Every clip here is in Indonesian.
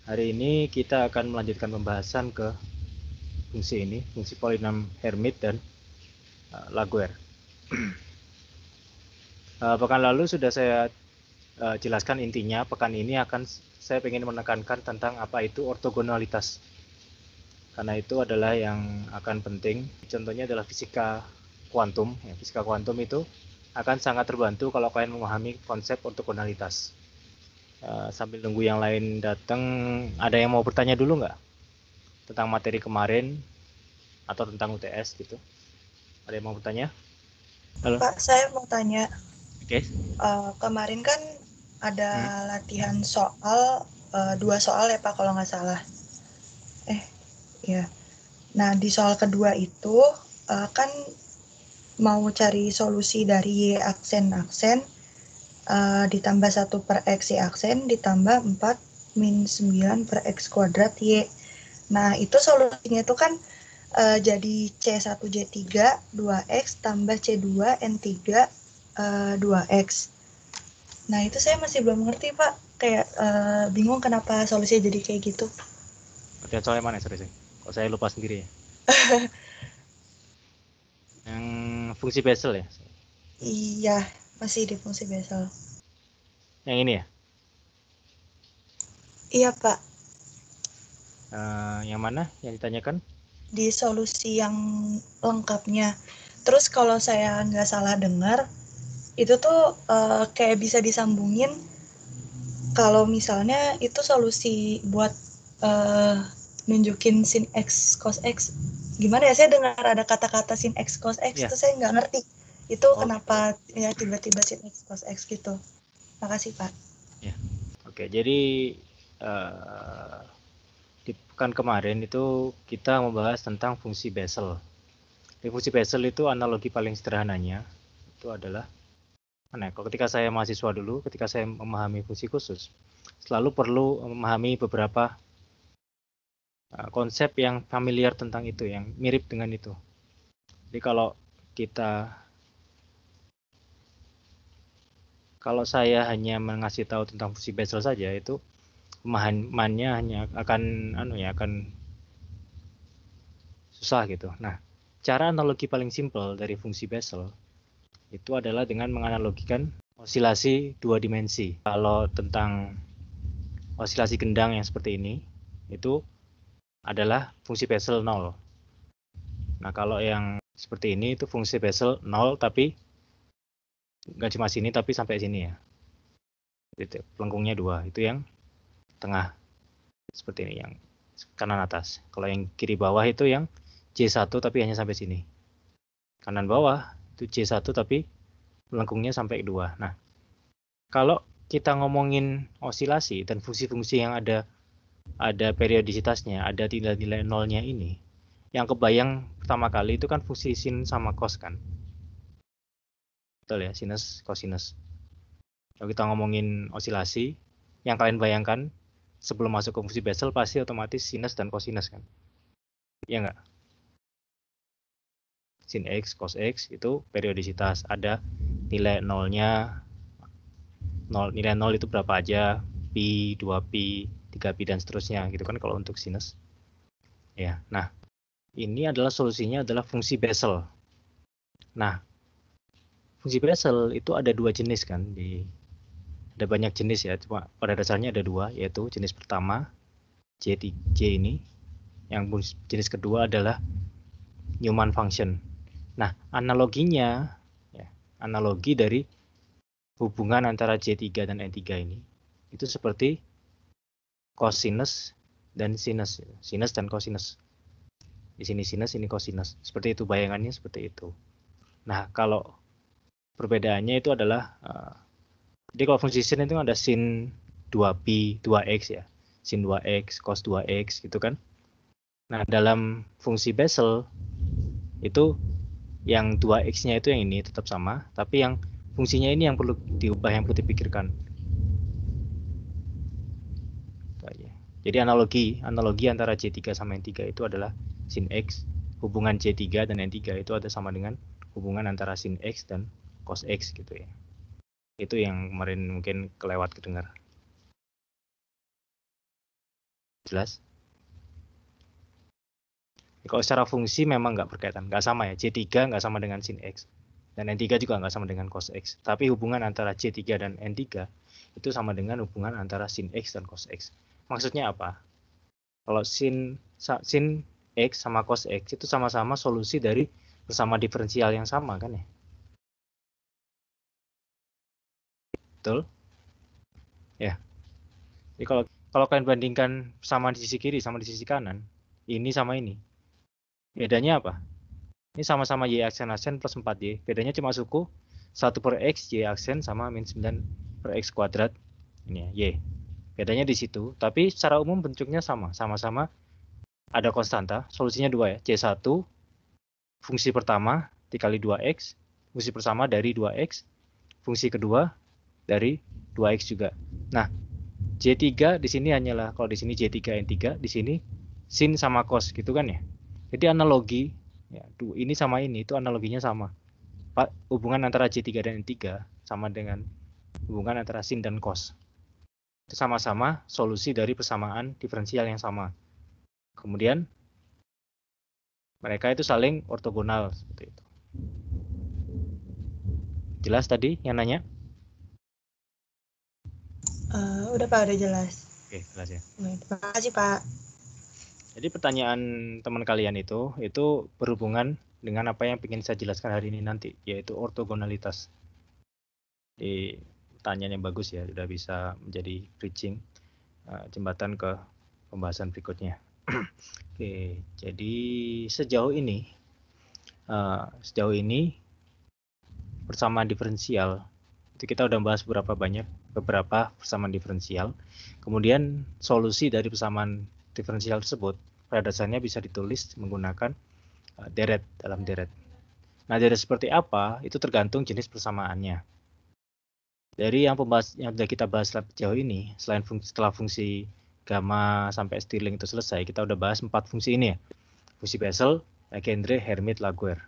Hari ini kita akan melanjutkan pembahasan ke fungsi ini, fungsi polinom Hermite dan Laguerre. Pekan lalu sudah saya jelaskan intinya. Pekan ini saya ingin menekankan tentang apa itu ortogonalitas. Karena itu adalah yang akan penting. Contohnya adalah fisika kuantum. Fisika kuantum itu akan sangat terbantu kalau kalian memahami konsep ortogonalitas. Sambil nunggu yang lain datang, ada yang mau bertanya dulu nggak tentang materi kemarin atau tentang UTS gitu? Ada yang mau bertanya? Halo. Pak, saya mau tanya. Oke. Kemarin kan ada latihan soal, 2 soal ya Pak kalau nggak salah. Ya. Nah di soal kedua itu kan mau cari solusi dari aksen-aksen, ditambah 1/X Y aksen ditambah 4 min 9 per X kuadrat Y. Nah itu solusinya itu kan jadi C1 J3 2X tambah C2 N3 2X. Nah itu saya masih belum ngerti Pak, kayak bingung kenapa solusinya jadi kayak gitu. Latihan soalnya mana? Sorry. Kok saya lupa sendiri ya? Yang fungsi Bessel ya? Iya, masih di fungsi Bessel. Yang ini ya? Iya Pak, Yang mana yang ditanyakan? di solusi yang lengkapnya. Terus kalau saya nggak salah dengar, itu tuh kayak bisa disambungin kalau misalnya itu solusi buat uh, nunjukin sin X cos X. Gimana ya, saya dengar ada kata-kata sin X cos X, Ya. itu saya nggak ngerti. Itu Oh gitu. kenapa ya tiba-tiba sin X cos X gitu. Makasih Pak. Ya. Oke. Jadi uh, di pekan kemarin itu kita membahas tentang fungsi Bessel. Di fungsi Bessel itu analogi paling sederhananya itu adalah mana? Kalau ketika saya mahasiswa dulu, ketika saya memahami fungsi khusus, selalu perlu memahami beberapa konsep yang familiar tentang itu, yang mirip dengan itu. Jadi kalau saya hanya mengasih tahu tentang fungsi Bessel saja, itu pemahamannya hanya akan susah gitu. Nah, cara analogi paling simpel dari fungsi Bessel itu adalah dengan menganalogikan osilasi dua dimensi. Kalau tentang osilasi gendang yang seperti ini, itu adalah fungsi Bessel 0. Nah, kalau yang seperti ini itu fungsi Bessel 0 tapi nggak cuma sini tapi sampai sini ya. Jadi, pelengkungnya 2, itu yang tengah seperti ini, yang kanan atas. Kalau yang kiri bawah itu yang J1 tapi hanya sampai sini. Kanan bawah itu J1 tapi melengkungnya sampai 2. Nah, kalau kita ngomongin osilasi dan fungsi-fungsi yang ada periodisitasnya, ada nilai-nilai nolnya ini, yang kebayang pertama kali itu kan fungsi sin sama cos kan. Betul ya, sinus, cosinus. Kalau kita ngomongin osilasi, yang kalian bayangkan sebelum masuk ke fungsi Bessel pasti otomatis sinus dan cosinus kan. Iya nggak? Sin X, cos X itu periodisitas. Ada nilai nolnya, nilai nol itu berapa aja, pi, 2pi, 3pi, dan seterusnya gitu kan kalau untuk sinus. Ya, nah ini adalah solusinya adalah fungsi Bessel. Nah, fungsi Bessel itu ada 2 jenis kan. Ada banyak jenis ya, cuma pada dasarnya ada 2, yaitu jenis pertama J ini, yang jenis kedua adalah Newman function. Nah, analoginya, ya, analogi dari hubungan antara J3 dan N3 ini, itu seperti cosinus dan sinus. Sinus dan cosinus. Di sini sinus, ini cosinus. Seperti itu bayangannya, seperti itu. Nah, kalau perbedaannya itu adalah, jadi kalau fungsi sin itu ada sin 2pi, 2x ya. Sin 2x, cos 2x gitu kan. Nah, dalam fungsi Bessel itu yang 2x-nya itu yang ini tetap sama, tapi yang fungsinya ini yang perlu diubah, yang perlu dipikirkan. Jadi analogi antara J3 sama N3 itu adalah sin X, hubungan J3 dan N3 itu ada sama dengan hubungan antara sin X dan cos X gitu ya. Itu yang kemarin mungkin kelewat kedengar. Jelas? Kalau secara fungsi memang nggak berkaitan, nggak sama ya. J3 nggak sama dengan sin X. Dan N3 juga nggak sama dengan cos X. Tapi hubungan antara J3 dan N3 itu sama dengan hubungan antara sin X dan cos X. Maksudnya apa? Kalau sin X sama cos X itu sama-sama solusi dari bersama diferensial yang sama kan ya? Betul? Ya. Jadi kalau kalian bandingkan sama di sisi kiri sama di sisi kanan, ini sama ini. Bedanya apa? Ini sama-sama Y aksen plus 4Y. Bedanya cuma suku 1 per X, Y aksen sama min 9 per X kuadrat. Ini ya, Y. Bedanya di situ. Tapi secara umum bentuknya sama. Sama-sama ada konstanta. Solusinya 2 ya. C1 fungsi pertama dikali 2X. Fungsi pertama dari 2X. Fungsi kedua dari 2X juga. Nah, J3 di sini hanyalah, kalau di sini J3 N3, di sini sin sama cos gitu kan ya. Jadi analogi ya, ini sama ini itu analoginya sama. Hubungan antara J3 dan N3 sama dengan hubungan antara sin dan cos. Itu sama-sama solusi dari persamaan diferensial yang sama. Kemudian mereka itu saling ortogonal seperti itu. Jelas tadi yang nanya? Udah Pak, udah jelas. Oke, jelas ya. Terima kasih Pak. Jadi pertanyaan teman kalian itu berhubungan dengan apa yang ingin saya jelaskan hari ini nanti, yaitu ortogonalitas. Di pertanyaan yang bagus ya, sudah bisa menjadi bridging, jembatan ke pembahasan berikutnya. Oke, jadi sejauh ini persamaan diferensial itu kita udah bahas beberapa persamaan diferensial. Kemudian solusi dari persamaan diferensial tersebut pada dasarnya bisa ditulis menggunakan deret dalam deret. Nah, deret seperti apa itu tergantung jenis persamaannya. Dari yang sudah kita bahas sejauh ini, setelah fungsi gamma sampai Stirling itu selesai, kita udah bahas 4 fungsi ini ya. Fungsi Bessel, Legendre, Hermite, Laguerre.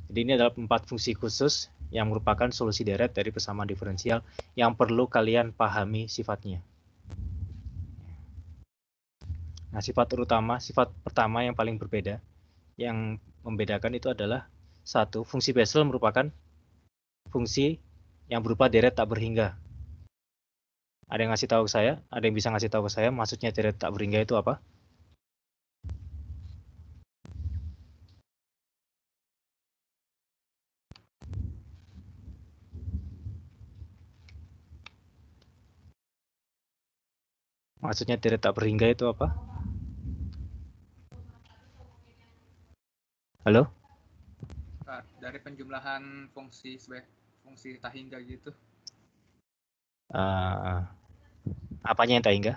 Jadi ini adalah 4 fungsi khusus yang merupakan solusi deret dari persamaan diferensial yang perlu kalian pahami sifatnya. Nah, sifat pertama yang paling berbeda, yang membedakan itu adalah satu, fungsi Bessel merupakan fungsi yang berupa deret tak berhingga. Ada yang ngasih tahu ke saya? Ada yang bisa ngasih tahu ke saya maksudnya deret tak berhingga itu apa? Maksudnya deret tak berhingga itu apa? Halo? Dari penjumlahan fungsi tak hingga gitu. Apanya yang tak hingga?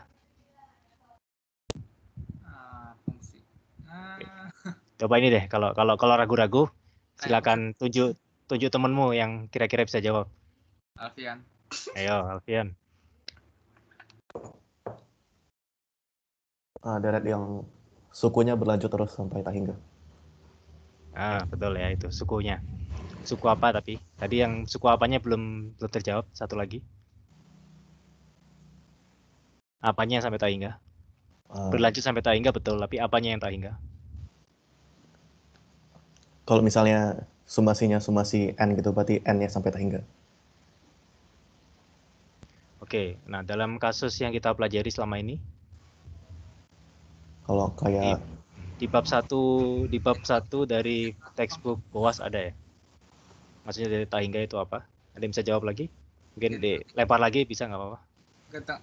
Fungsi. Coba ini deh, kalau ragu-ragu, silakan tunjuk temenmu yang kira-kira bisa jawab. Alfian. Ayo, Alfian. Deret yang sukunya berlanjut terus sampai tak hingga. Betul ya, itu sukunya. Suku apa tapi? Tadi yang suku apanya belum terjawab, satu lagi. Apanya yang sampai tak hingga? Berlanjut sampai tak hingga betul, tapi apanya yang tak hingga? Kalau misalnya sumasinya sumasi n gitu, berarti n-nya sampai tak hingga. Oke, nah dalam kasus yang kita pelajari selama ini, kalau kayak di bab 1 dari textbook BOAS ada ya? Maksudnya dari tak hingga itu apa? Ada yang bisa jawab lagi? Mungkin dilempar lagi bisa nggak apa-apa?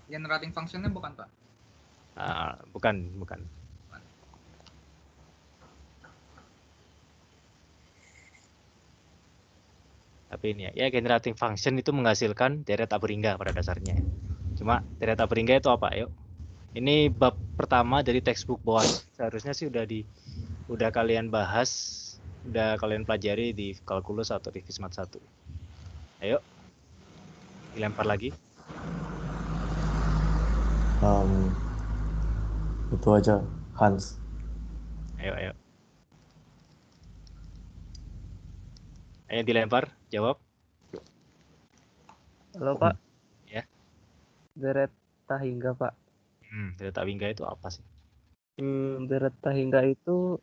Generating functionnya bukan Pak? Bukan. Tapi ini ya generating function itu menghasilkan deret tak berhingga pada dasarnya. Cuma deret tak berhingga itu apa? Yuk. Ini bab pertama dari textbook BOAS. Seharusnya sih udah kalian bahas, udah kalian pelajari di kalkulus atau di Fismat 1. Ayo. Dilempar lagi. Itu aja, Hans. Ayo. Ayo dilempar, jawab. Halo Pak. Ya. Deret tak hingga Pak. Delta Wingga itu apa sih? Delta hingga itu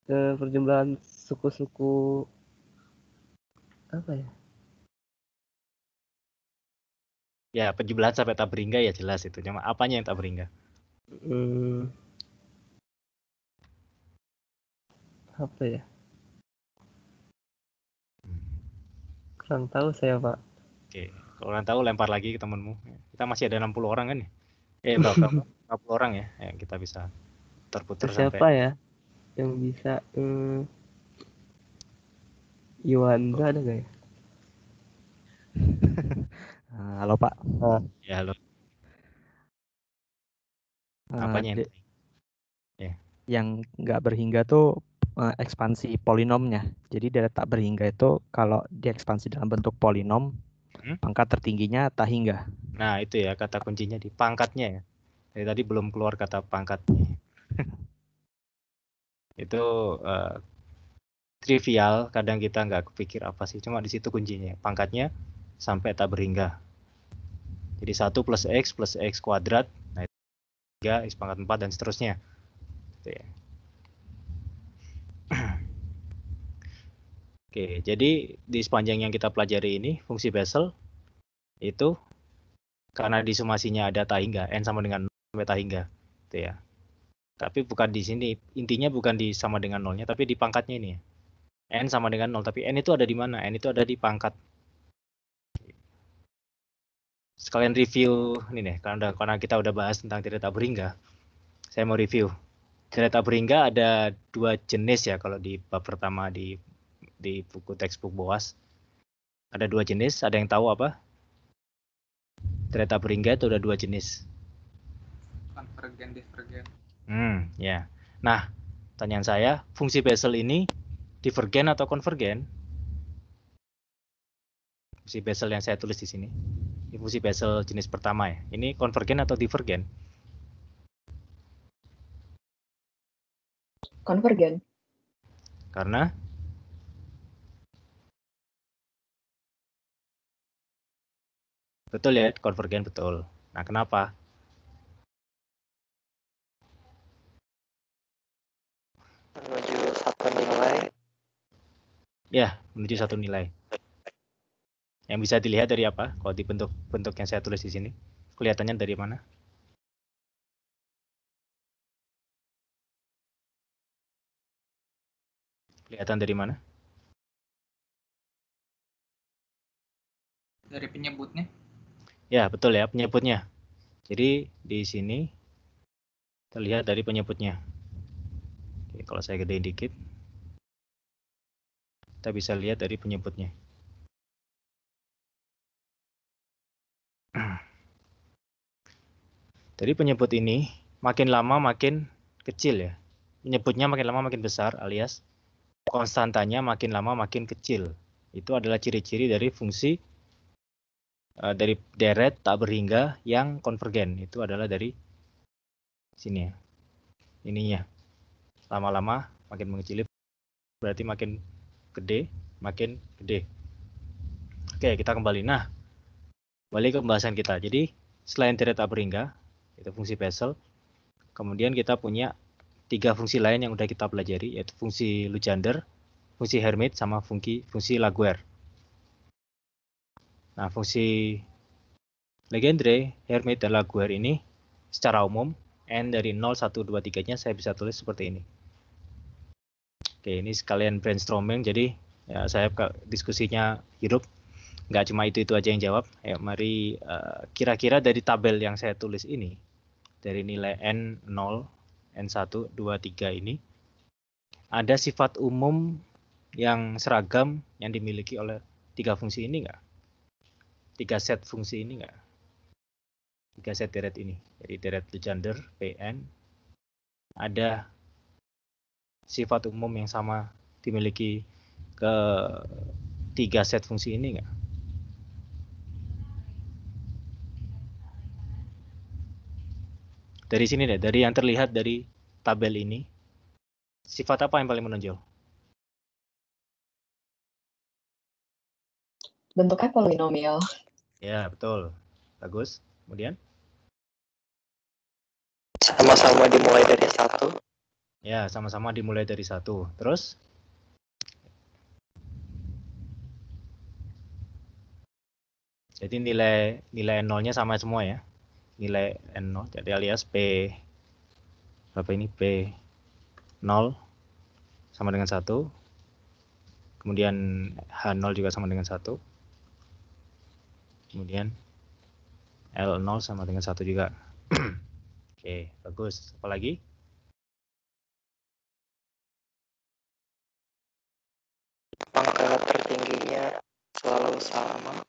perjumlahan suku-suku apa ya? Ya, penjumlahan sampai tak beringga ya jelas itu. Cuma apanya yang tak beringga? Apa ya? Kurang tahu saya, Pak. Oke, kalau orang tahu lempar lagi ke temenmu. Kita masih ada 60 orang kan ya? Berapa? 50 orang ya? Kita bisa terputar Siapa sampai. ya yang bisa Yuanda ada nggak ya? Halo Pak. Ya, halo. Apanya yang yang nggak berhingga tuh ekspansi polinomnya. Jadi delta berhingga itu kalau diekspansi dalam bentuk polinom, pangkat tertingginya tak hingga. Nah, itu ya kata kuncinya di pangkatnya ya. Dari tadi belum keluar kata pangkatnya. Itu trivial, kadang kita nggak kepikir apa sih. Cuma di situ kuncinya. Pangkatnya sampai tak berhingga. Jadi 1 plus X kuadrat. Nah, 3, X pangkat 4, dan seterusnya. Gitu ya. Oke, jadi di sepanjang yang kita pelajari ini, fungsi Bessel itu karena disumasinya ada tak hingga, n sama dengan 0 sampai tak hingga. Gitu ya. Tapi bukan di sini, intinya bukan di sama dengan nolnya, tapi di pangkatnya ini. N sama dengan 0, tapi n itu ada di mana? N itu ada di pangkat. Sekalian review ini nih, karena kita udah bahas tentang tidak tak berhingga. Saya mau review. Tidak tak berhingga ada 2 jenis ya kalau di bab pertama di buku textbook BOAS. Ada 2 jenis, ada yang tahu apa? Tidak tak berhingga itu ada 2 jenis. Konvergen, divergen. Ya. Nah, pertanyaan saya, fungsi Bessel ini divergen atau konvergen? Fungsi Bessel yang saya tulis di sini. Ini fungsi Bessel jenis pertama ya. Ini konvergen atau divergen? Konvergen. Karena? Betul ya, konvergen betul. Nah, kenapa? Menuju satu nilai. Ya, menuju satu nilai. Yang bisa dilihat dari apa? Kalau di bentuk yang saya tulis di sini, kelihatannya dari mana? Kelihatan dari mana? Dari penyebutnya. Ya, betul ya, penyebutnya. Jadi di sini terlihat dari penyebutnya. Oke, kalau saya gedein dikit, kita bisa lihat dari penyebutnya. Jadi penyebut ini makin lama makin kecil ya. Penyebutnya makin lama makin besar, alias konstantanya makin lama makin kecil. Itu adalah ciri-ciri dari fungsi dari deret tak berhingga yang konvergen. Itu adalah dari sini ya. Ininya. Lama-lama makin mengecil, berarti makin gede, makin gede. Oke, kita kembali. Nah, balik ke pembahasan kita. Jadi, selain deret tak berhingga, itu fungsi Bessel, kemudian kita punya 3 fungsi lain yang udah kita pelajari, yaitu fungsi Legendre, fungsi Hermite, sama fungsi Laguerre. Nah, fungsi Legendre, Hermite, dan Laguerre ini secara umum, n dari 0, 1, 2, 3-nya saya bisa tulis seperti ini. Oke, ini sekalian brainstorming, jadi ya, saya diskusinya hidup. Nggak cuma itu aja yang jawab. Ayo, mari kira-kira dari tabel yang saya tulis ini, dari nilai N0, N1, 2, 3 ini, ada sifat umum yang seragam yang dimiliki oleh 3 fungsi ini nggak? 3 set fungsi ini nggak? 3 set deret ini. Jadi deret Legendre, Pn, ada sifat umum yang sama dimiliki ke 3 set fungsi ini nggak? Dari sini deh, dari yang terlihat dari tabel ini, sifat apa yang paling menonjol? Bentuknya polinomial. Ya, betul. Bagus. Kemudian? Sama-sama dimulai dari 1. Ya, sama-sama dimulai dari 1. Terus? Jadi nilai N0-nya sama semua ya. Nilai N0, jadi alias P berapa ini? P0 sama dengan 1. Kemudian H0 juga sama dengan 1. Kemudian L0 sama dengan 1 juga. Oke, bagus. Apa lagi? Pangkat tertingginya selalu sama.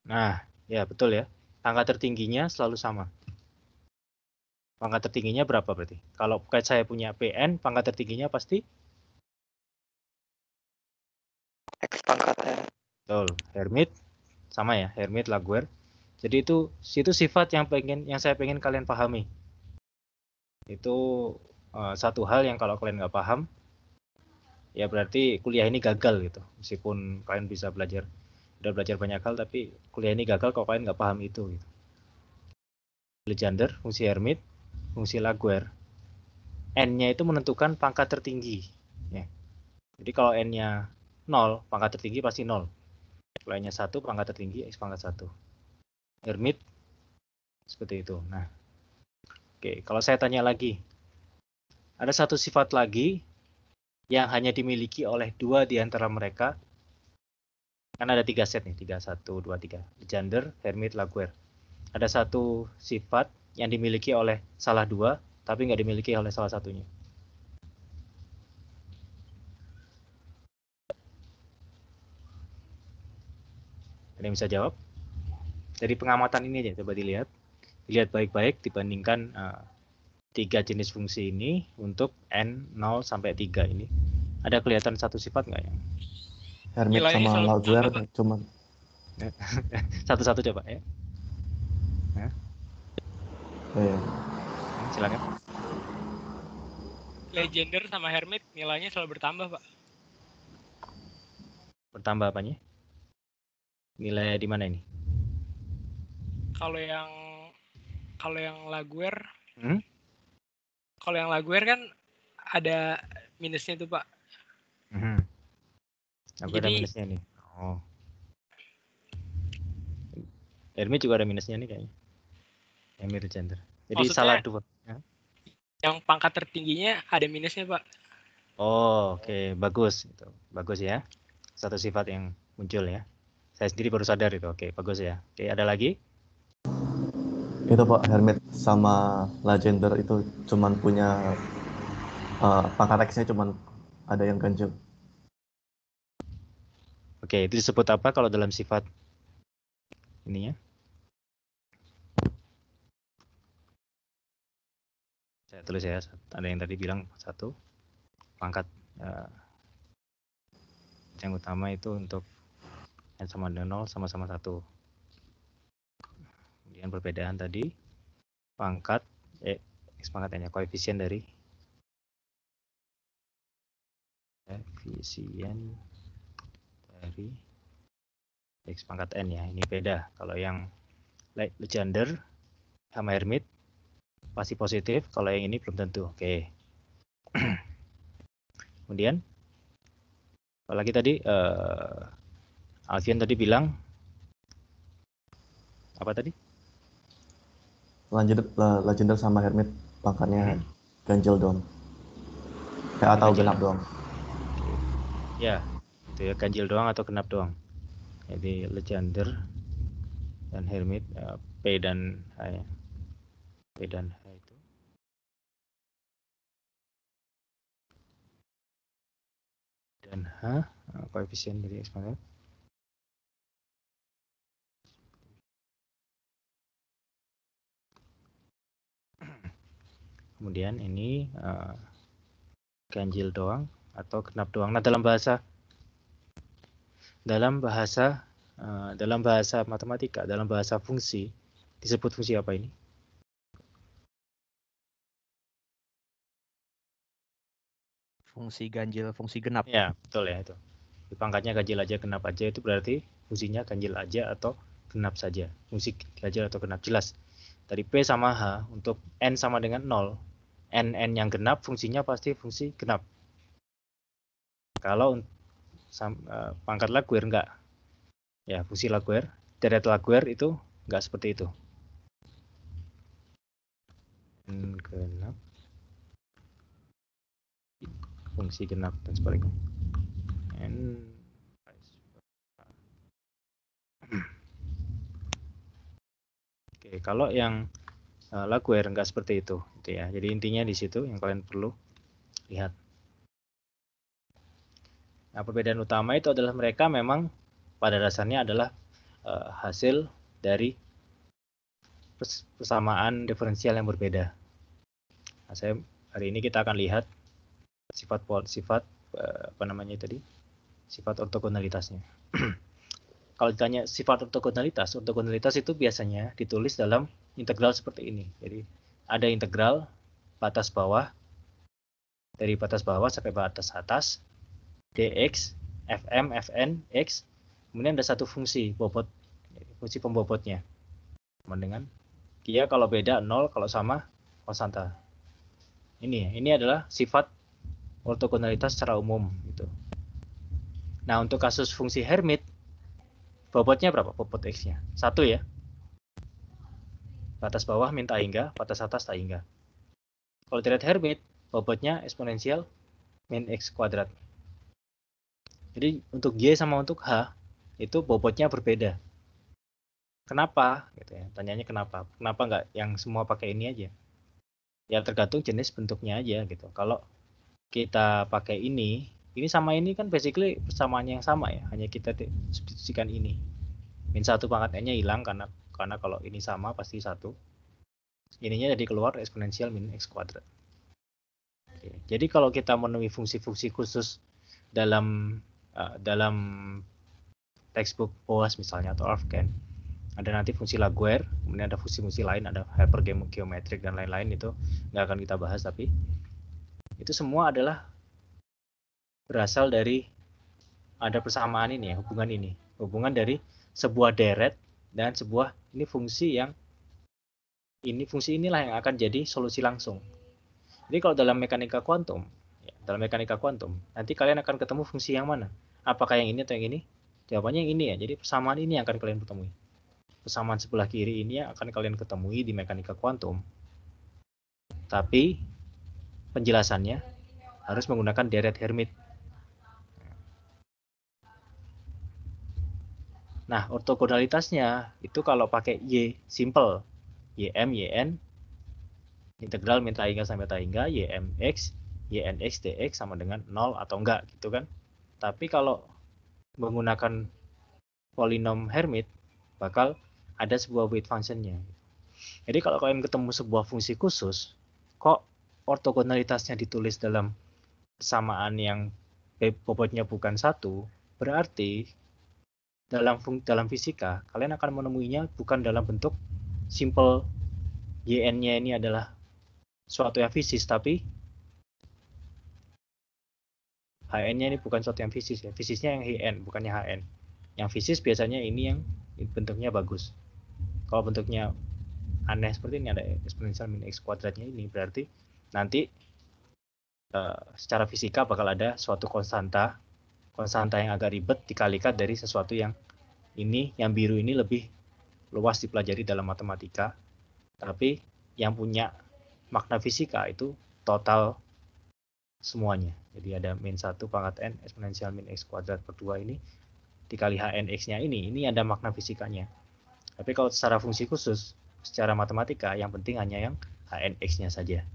Nah, ya betul ya. Pangkat tertingginya selalu sama. Pangkat tertingginya berapa berarti? Kalau saya punya PN, pangkat tertingginya pasti? X pangkat N. Betul. Hermit sama ya, Hermit, Laguerre. Jadi itu sifat yang saya pengen kalian pahami. Itu satu hal yang kalau kalian nggak paham, ya berarti kuliah ini gagal gitu. Meskipun kalian bisa udah belajar banyak hal, tapi kuliah ini gagal kalau kalian nggak paham itu. Gitu. Legendre, fungsi Hermit, fungsi Laguerre. N-nya itu menentukan pangkat tertinggi. Ya. Jadi kalau N-nya 0, pangkat tertinggi pasti 0. Kalau N-nya 1, pangkat tertinggi X pangkat 1. Hermit, seperti itu. Nah, oke, kalau saya tanya lagi, ada satu sifat lagi yang hanya dimiliki oleh 2 di antara mereka. Kan ada 3 set nih, 3, 1, 2, 3. Legendre, Hermit, Laguerre. Ada satu sifat yang dimiliki oleh salah 2, tapi nggak dimiliki oleh salah satunya. Ada yang bisa jawab? Dari pengamatan ini aja, coba dilihat. Dilihat baik-baik dibandingkan 3 jenis fungsi ini untuk N0 sampai 3 ini. Ada kelihatan satu sifat nggak ya? Hermit Nilainya sama selalu Laguerre sama, Pak. cuman Satu-satu coba ya. ya. Silakan. Legender sama Hermit nilainya selalu bertambah, Pak. Bertambah apanya? Nilai di mana ini? Kalau yang Laguerre, Hmm? kalau yang Laguerre kan ada minusnya tuh, Pak. Aku ada Jadi- minusnya nih. Oh. Hermit juga ada minusnya nih kayaknya. Hermit Legendre. Jadi Maksudnya- salah 2. Yang pangkat tertingginya ada minusnya, Pak. Oh, oke. Bagus. Itu. Bagus ya. Satu sifat yang muncul ya. Saya sendiri baru sadar itu. Oke, bagus ya. Oke, ada lagi? Itu Pak, Hermit sama Legendre itu cuman punya pangkat X-nya cuman ada yang ganjil. Oke, itu disebut apa kalau dalam sifat ininya? Saya tulis ya. Ada yang tadi bilang 1 pangkat yang utama itu untuk N sama dengan 0 sama-sama 1. Kemudian perbedaan tadi pangkat X pangkat N-nya, koefisien dari X pangkat N ya. Ini beda. Kalau yang Legendre sama Hermit pasti positif, kalau yang ini belum tentu. Oke. Kemudian apalagi tadi Alfian tadi bilang apa tadi? Legendre sama Hermit pangkatnya ganjil doang. Atau Ganjil. genap doang. Ya, itu ya, ganjil doang atau genap doang. Jadi Legendre dan Hermit P dan H ya. P dan H itu. Dan H koefisien dari X pangkat. Kemudian ini ganjil doang atau genap doang. Nah, dalam bahasa matematika, dalam bahasa fungsi disebut fungsi apa ini? Fungsi ganjil, fungsi genap. Ya, betul ya itu. Di pangkatnya ganjil aja, genap aja itu berarti fungsinya ganjil aja atau genap saja. Fungsi ganjil atau genap jelas. dari P sama H untuk N sama dengan 0. N yang genap fungsinya pasti fungsi genap. Kalau pangkat Laguerre enggak. Ya, fungsi Laguerre, deret Laguerre itu enggak seperti itu. N genap, fungsi genap dan sebaliknya. N Oke, kalau yang Laguerre enggak seperti itu, gitu ya. Jadi intinya di situ yang kalian perlu lihat. Nah, perbedaan utama itu adalah mereka memang pada dasarnya adalah hasil dari persamaan diferensial yang berbeda. Nah, hari ini kita akan lihat sifat apa namanya tadi? Sifat ortogonalitasnya. Kalau ditanya sifat ortogonalitas itu biasanya ditulis dalam integral seperti ini. Jadi ada integral batas bawah dari batas bawah sampai batas atas dx fm fn x, kemudian ada satu fungsi bobot, fungsi pembobotnya sama dengan dia kalau beda 0, kalau sama konstanta. Ini adalah sifat ortogonalitas secara umum gitu. Nah, untuk kasus fungsi Hermite bobotnya berapa? Bobot x-nya 1 ya. Batas bawah min tak hingga, batas atas tak hingga. Kalau deret Hermite bobotnya eksponensial min x kuadrat. Jadi untuk Y sama untuk H itu bobotnya berbeda. Kenapa? Gitu ya. Tanyanya kenapa? Kenapa nggak yang semua pakai ini aja? Ya tergantung jenis bentuknya aja gitu. Kalau kita pakai ini sama ini kan basically persamaannya yang sama ya. Hanya kita substitusikan ini. Min 1 pangkat N-nya hilang karena kalau ini sama pasti 1. Ininya jadi keluar eksponensial min x kuadrat. Oke. Jadi kalau kita menemui fungsi-fungsi khusus dalam textbook POAS misalnya atau Orffken, ada nanti fungsi Laguerre, kemudian ada fungsi-fungsi lain, ada hypergeometrik dan lain-lain, itu nggak akan kita bahas, tapi itu semua adalah berasal dari ada persamaan ini ya, hubungan dari sebuah deret dan sebuah fungsi inilah yang akan jadi solusi langsung. Jadi kalau dalam mekanika kuantum nanti kalian akan ketemu fungsi yang mana? Apakah yang ini atau yang ini? Jawabannya yang ini ya. Jadi persamaan ini yang akan kalian ketemui. Persamaan sebelah kiri ini yang akan kalian ketemui di mekanika kuantum. Tapi penjelasannya harus menggunakan deret Hermite. Nah, ortogonalitasnya itu kalau pakai Y simple, Ym, Yn, integral min tak hingga sampai tak hingga, Ymx, Ynx dx sama dengan 0 atau enggak gitu kan. Tapi kalau menggunakan polinom Hermite bakal ada sebuah weight function-nya. Jadi kalau kalian ketemu sebuah fungsi khusus, kok ortogonalitasnya ditulis dalam persamaan yang bobotnya bukan 1, berarti dalam fisika kalian akan menemuinya bukan dalam bentuk simple Yn-nya ini adalah suatu yang fisis, tapi Hn-nya ini bukan suatu yang fisis ya. Fisisnya yang Hn, bukannya Hn. Yang fisis biasanya ini yang bentuknya bagus. Kalau bentuknya aneh seperti ini, ada eksponensial min x kuadratnya ini, berarti nanti secara fisika bakal ada suatu konstanta yang agak ribet dikalikan dari sesuatu yang biru ini lebih luas dipelajari dalam matematika, tapi yang punya makna fisika itu total semuanya. Jadi ada min 1 pangkat N eksponensial min x kuadrat per 2 ini dikali Hnx-nya ini ada makna fisikanya. Tapi kalau secara fungsi khusus, secara matematika yang penting hanya yang Hnx-nya saja.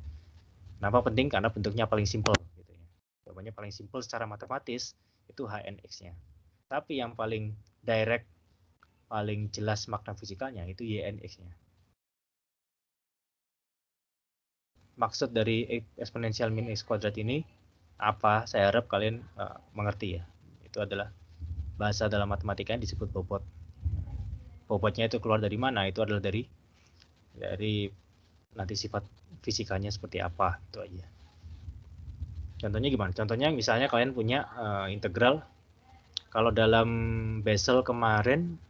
Kenapa penting? Karena bentuknya paling simpel gitu ya. Jawabannya paling simpel secara matematis itu Hnx-nya. Tapi yang paling direct, paling jelas makna fisikanya itu Ynx-nya. Maksud dari eksponensial min x kuadrat ini apa? Saya harap kalian mengerti ya. Itu adalah bahasa dalam matematika yang disebut bobot. Bobotnya itu keluar dari mana? Itu adalah dari nanti sifat fisikanya seperti apa, itu aja. Contohnya gimana? Contohnya misalnya kalian punya integral. Kalau dalam Bessel kemarin,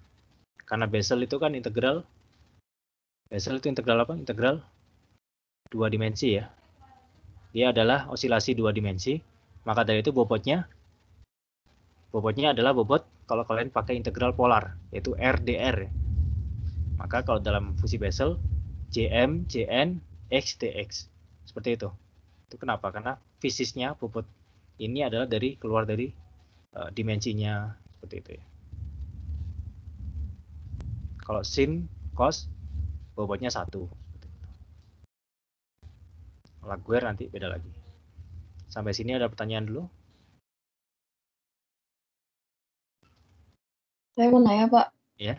karena Bessel itu kan integral Bessel itu integral apa? Integral dua dimensi ya. Dia adalah osilasi dua dimensi. Maka dari itu bobotnya adalah bobot kalau kalian pakai integral polar, yaitu RdR. Maka kalau dalam fungsi Bessel, Jm, Jn, x, dx. Seperti itu. Itu kenapa? Karena fisisnya bobot ini adalah keluar dari dimensinya. Seperti itu ya. Kalau sin, cos, bobotnya 1. Laguer nanti beda lagi. Sampai sini ada pertanyaan dulu? Saya mau nanya, Pak. Ya.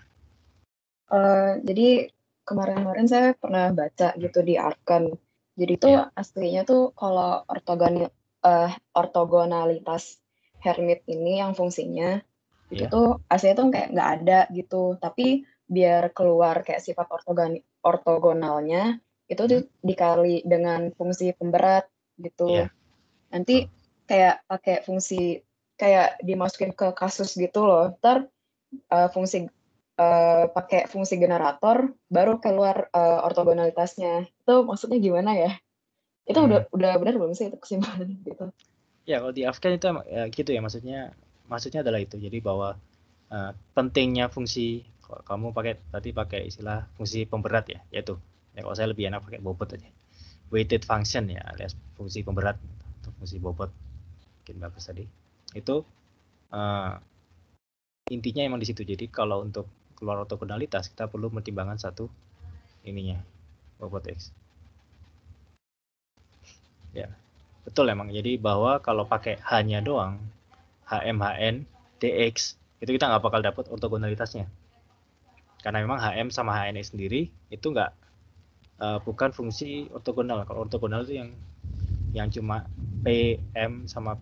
Jadi kemarin-kemarin saya pernah baca gitu di Arkan. Jadi itu aslinya tuh kalau ortogonalitas Hermit ini yang fungsinya itu tuh aslinya tuh kayak nggak ada gitu. Tapi biar keluar kayak sifat ortogonalnya itu dikali dengan fungsi pemberat gitu. Nanti kayak pakai fungsi kayak dimasukin ke kasus gitu loh. Ntar pakai fungsi generator baru keluar ortogonalitasnya. Itu maksudnya gimana ya? Itu udah benar belum sih itu kesimpulan gitu? Ya, kalau di Afgan itu ya, gitu ya, maksudnya adalah itu. Jadi bahwa pentingnya fungsi, kalau kamu pakai istilah fungsi pemberat ya, yaitu ya kalau saya lebih enak pakai bobot aja. Weighted function ya, alias fungsi pemberat atau fungsi bobot. Mungkin bagus tadi. Itu intinya emang di situ. Jadi kalau untuk keluar ortogonalitas kita perlu pertimbangan satu ininya, bobot x. Ya, betul emang. Jadi bahwa kalau pakai H-nya doang, HM, HN, DX, itu kita nggak bakal dapat ortogonalitasnya. Karena memang HM sama HN sendiri itu bukan fungsi ortogonal. Kalau ortogonal itu yang cuma PM sama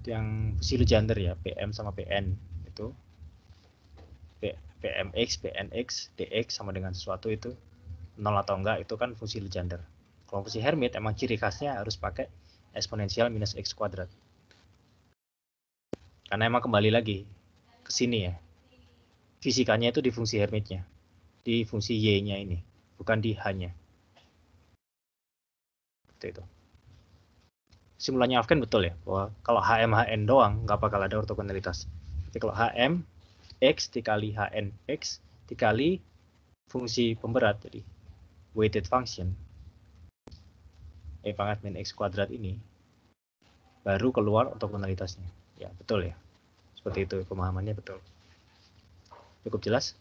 yang fungsi Legendre ya, PM sama PN itu PMX, PNX, DX sama dengan sesuatu itu 0 atau enggak, itu kan fungsi Legendre. Kalau fungsi Hermit emang ciri khasnya harus pakai eksponensial minus x kuadrat. Karena emang kembali lagi ke sini ya. Fisikanya itu di fungsi Hermitnya. Di fungsi y-nya ini, bukan di h-nya. Seperti itu. Simulanya Afgan betul ya, bahwa kalau HM HN doang nggak bakal ada ortogonalitas. Jadi kalau HM x dikali HN x dikali fungsi pemberat, jadi weighted function pangkat min x kuadrat ini baru keluar ortogonalitasnya. Ya betul ya, seperti itu pemahamannya betul. Cukup jelas?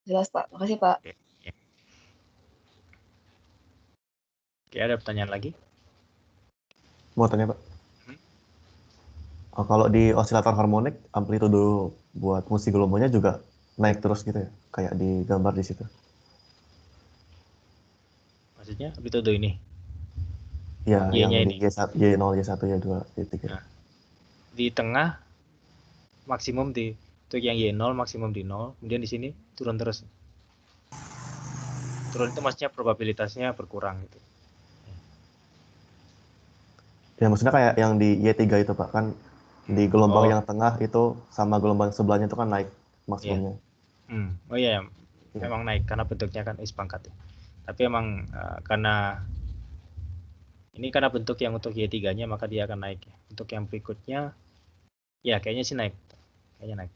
Jelas Pak, makasih Pak. Oke, ada pertanyaan lagi? Mau tanya Pak? Kalau di osilator harmonik, amplitudo buat fungsi gelombangnya juga naik terus gitu ya, kayak di gambar di situ. Maksudnya amplitudo ini? Ya, yang Y-nya di Y0, Y1, Y2, Y3. Nah, di tengah maksimum untuk yang Y0 maksimum di 0, kemudian di sini turun terus. Turun itu maksudnya probabilitasnya berkurang gitu. Ya maksudnya kayak yang di Y3 itu Pak, kan di gelombang yang tengah itu sama gelombang sebelahnya itu kan naik maksimumnya. Oh iya, memang naik karena bentuknya kan X pangkat ya. Tapi emang karena bentuk yang untuk Y3-nya maka dia akan naik ya. Untuk yang berikutnya ya kayaknya sih naik. Kayaknya naik.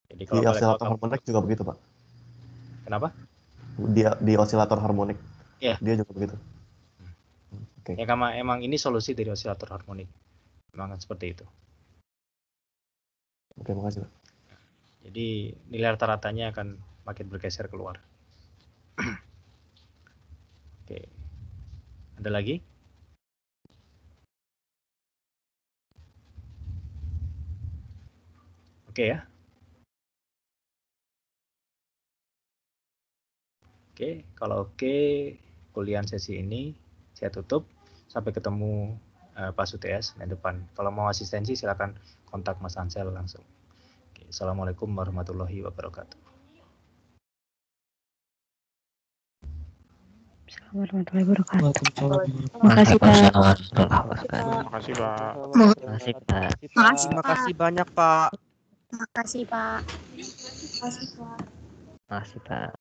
Jadi kalau di osilator harmonik juga begitu Pak. Kenapa? Di osilator harmonik. Ya. Dia juga begitu. Ya karena emang ini solusi dari osilator harmonik. Memang seperti itu. Oke, makasih Pak. Jadi nilai rata-ratanya akan makin bergeser keluar. Oke. Ada lagi? Oke ya. Oke, kalau oke, kuliah sesi ini saya tutup. Sampai ketemu Pak UTS di depan. Kalau mau asistensi silakan kontak Mas Ansel langsung. Oke, Assalamualaikum warahmatullahi wabarakatuh. Warahmatullahi wabarakatuh. Makasih Pak. Makasih Pak. Makasih Pak. Makasih Terima kasih banyak Pak. Makasih Pak. Makasih Pak. Makasih Pak.